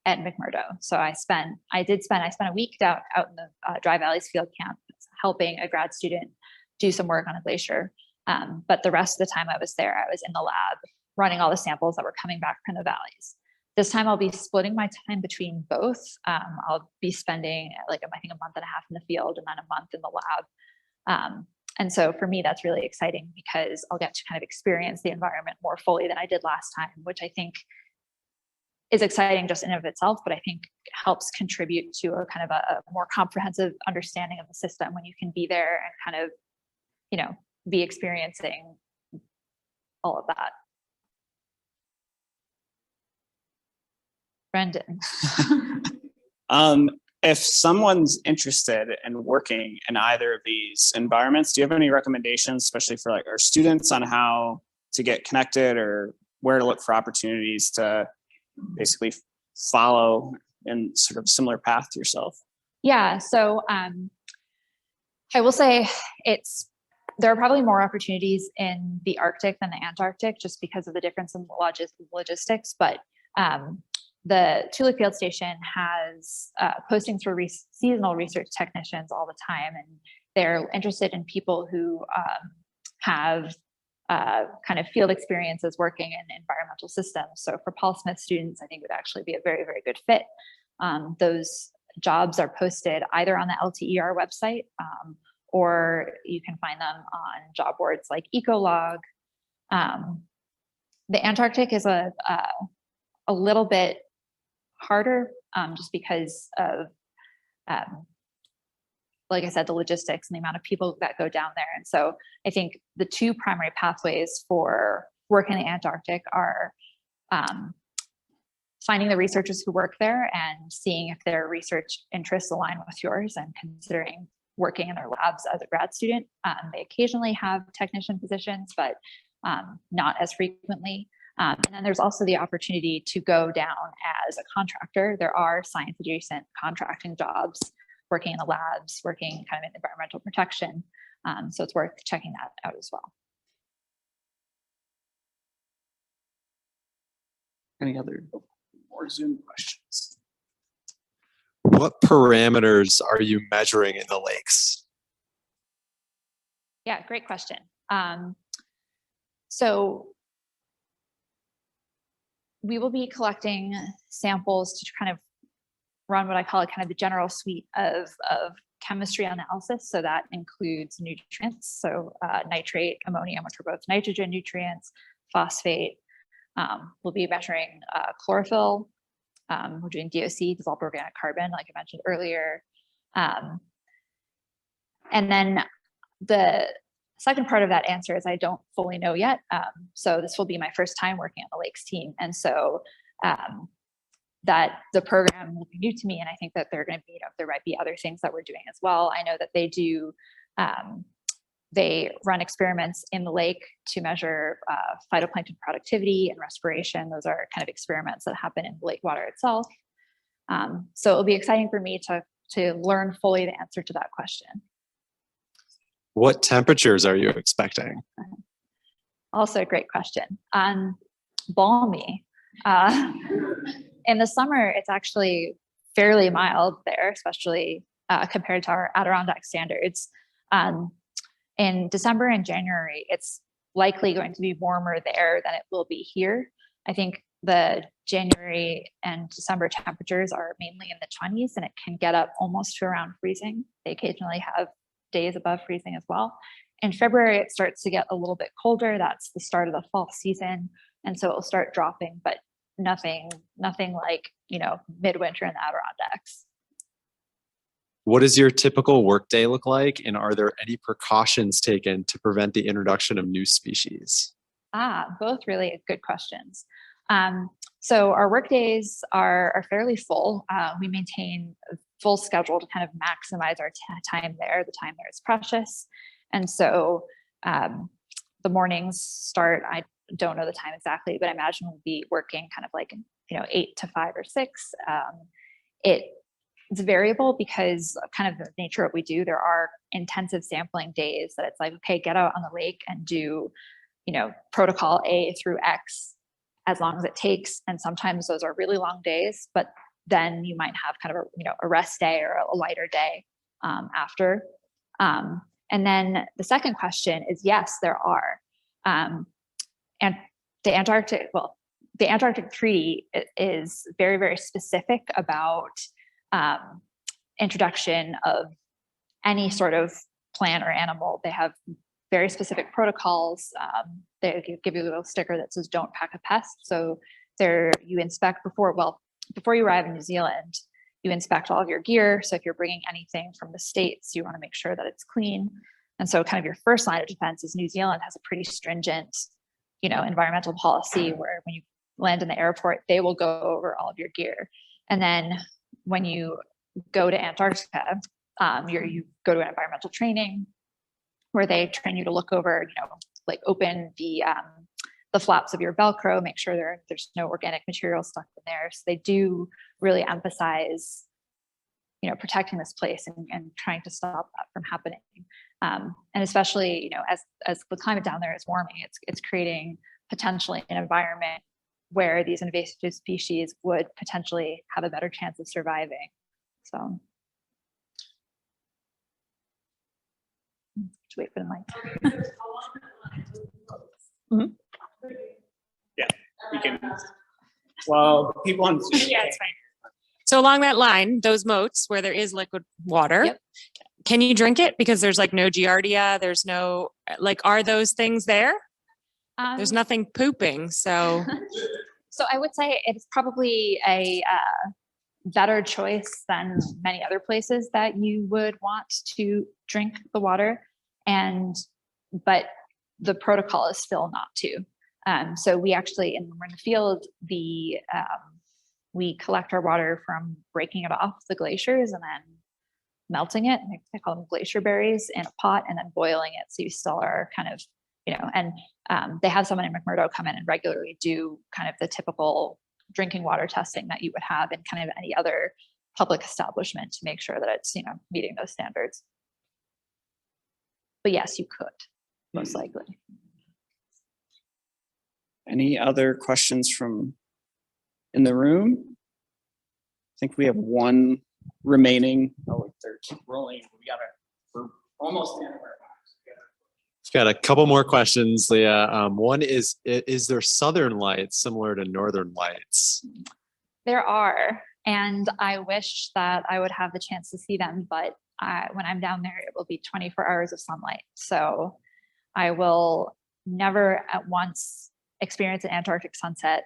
at McMurdo. So I spent a week out in the Dry Valleys field camp helping a grad student do some work on a glacier. But the rest of the time I was there, I was in the lab running all the samples that were coming back from the valleys. This time I'll be splitting my time between both. I'll be spending I think a month and a half in the field and then a month in the lab. And so for me, that's really exciting because I'll get to kind of experience the environment more fully than I did last time, which I think is exciting just in and of itself, but I think helps contribute to a kind of a more comprehensive understanding of the system when you can be there and kind of, be experiencing all of that. Brendan. If someone's interested in working in either of these environments, do you have any recommendations, especially for like our students, on how to get connected or where to look for opportunities to basically follow in sort of similar path to yourself? Yeah, so I will say there are probably more opportunities in the Arctic than the Antarctic just because of the difference in logistics, but the Thule Field Station has postings for seasonal research technicians all the time, and they're interested in people who have kind of field experiences working in environmental systems. So for Paul Smith students, I think would actually be a very, very good fit. Those jobs are posted either on the LTER website or you can find them on job boards like Ecolog. The Antarctic is a little bit harder just because of, like I said, the logistics and the amount of people that go down there. And so I think the two primary pathways for work in the Antarctic are finding the researchers who work there and seeing if their research interests align with yours and considering working in their labs as a grad student. They occasionally have technician positions, but not as frequently. And then there's also the opportunity to go down as a contractor. There are science adjacent contracting jobs, working in the labs, working kind of in environmental protection. So it's worth checking that out as well. Any other more Zoom questions? What parameters are you measuring in the lakes? Yeah, great question. So we will be collecting samples to kind of run what I call kind of the general suite of chemistry analysis. So that includes nutrients, so nitrate, ammonium, which are both nitrogen nutrients, phosphate. We'll be measuring chlorophyll. We're doing DOC, dissolved organic carbon, like I mentioned earlier. And then the second part of that answer is I don't fully know yet. So this will be my first time working on the lakes team. And so that the program will be new to me. And I think that they're going to be, there might be other things that we're doing as well. I know that they do, they run experiments in the lake to measure phytoplankton productivity and respiration. Those are kind of experiments that happen in the lake water itself. So it'll be exciting for me to learn fully the answer to that question. What temperatures are you expecting? Also a great question. Balmy. In the summer, it's actually fairly mild there, especially compared to our Adirondack standards. In December and January, it's likely going to be warmer there than it will be here. I think the January and December temperatures are mainly in the 20s, and it can get up almost to around freezing. They occasionally have days above freezing as well. In February, it starts to get a little bit colder. That's the start of the fall season. And so it'll start dropping, but nothing like, midwinter in the Adirondacks. What does your typical workday look like? And are there any precautions taken to prevent the introduction of new species? Both really good questions. So our work days are fairly full. We maintain a full schedule to kind of maximize our time there. The time there is precious. And so the mornings start, I don't know the time exactly, but I imagine we'll be working kind of like, 8 to 5 or 6. It's variable because of kind of the nature of what we do. There are intensive sampling days that it's like, okay, get out on the lake and do, protocol A through X as long as it takes. And sometimes those are really long days, but then you might have kind of a rest day or a lighter day after. And then the second question is, yes, there are. And the Antarctic Treaty is very, very specific about introduction of any sort of plant or animal. They have very specific protocols. They give you a little sticker that says "Don't pack a pest." So you inspect before you arrive in New Zealand. You inspect all of your gear. So if you're bringing anything from the States, you want to make sure that it's clean. And so kind of your first line of defense is New Zealand has a pretty stringent, environmental policy where when you land in the airport, they will go over all of your gear. And then when you go to Antarctica, you go to an environmental training where they train you to look over, like open the flaps of your Velcro, make sure there's no organic material stuck in there. So they do really emphasize, protecting this place and trying to stop that from happening. And especially, as the climate down there is warming, it's creating potentially an environment where these invasive species would potentially have a better chance of surviving. So, to wait for the mic. Mm-hmm. Yeah, we can. Well, people on Zoom. Yeah, it's fine. So along that line, those moats where there is liquid water, Yep. Can you drink it? Because there's like no giardia, there's no, are those things there? There's nothing pooping, so. So I would say it's probably a better choice than many other places that you would want to drink the water, but the protocol is still not to. So we actually, when we're in the field, the we collect our water from breaking it off the glaciers and then melting it. They call them glacier berries in a pot and then boiling it. So you still are kind of, and they have someone in McMurdo come in and regularly do kind of the typical drinking water testing that you would have in kind of any other public establishment to make sure that it's, meeting those standards. But yes, you could, most likely. Any other questions from in the room? I think we have one remaining. Oh, they're keep rolling. We're almost the end of our time. We've got a couple more questions, Leah. One is there southern lights similar to northern lights? There are, and I wish that I would have the chance to see them, but when I'm down there, it will be 24 hours of sunlight. So I will never at once experience an Antarctic sunset.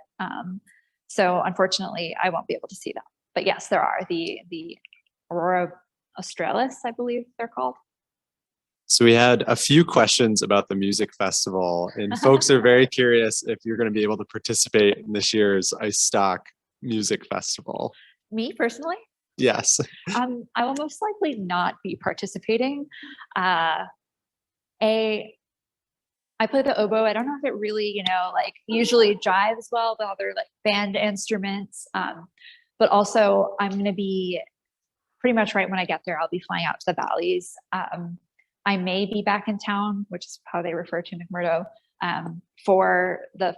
So unfortunately, I won't be able to see them. But yes, there are the Aurora Australis, I believe they're called. So we had a few questions about the music festival, and folks are very curious if you're going to be able to participate in this year's Ice Stock Music Festival. Me personally? Yes. I will most likely not be participating. I play the oboe. I don't know if it really, usually jives well with other band instruments. But also I'm going to be pretty much right when I get there, I'll be flying out to the valleys. I may be back in town, which is how they refer to McMurdo, for the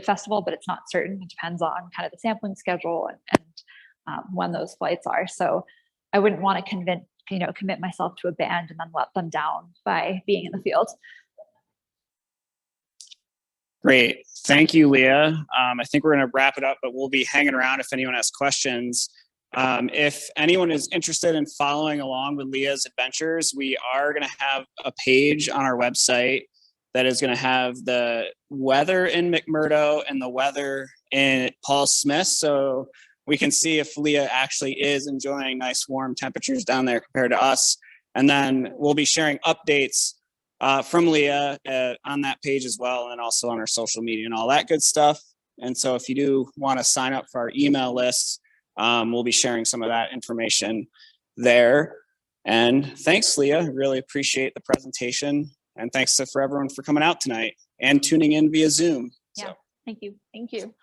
festival, but it's not certain. It depends on kind of the sampling schedule and when those flights are. So I wouldn't want to commit myself to a band and then let them down by being in the field. Great. Thank you, Leah. I think we're going to wrap it up, but we'll be hanging around if anyone has questions. If anyone is interested in following along with Leah's adventures, we are going to have a page on our website that is going to have the weather in McMurdo and the weather in Paul Smith. So we can see if Leah actually is enjoying nice warm temperatures down there compared to us. And then we'll be sharing updates from Leah on that page as well, and also on our social media and all that good stuff. And so if you do want to sign up for our email list, we'll be sharing some of that information there. And thanks, Leah. Really appreciate the presentation. And thanks for everyone for coming out tonight and tuning in via Zoom. Yeah, so. Thank you. Thank you.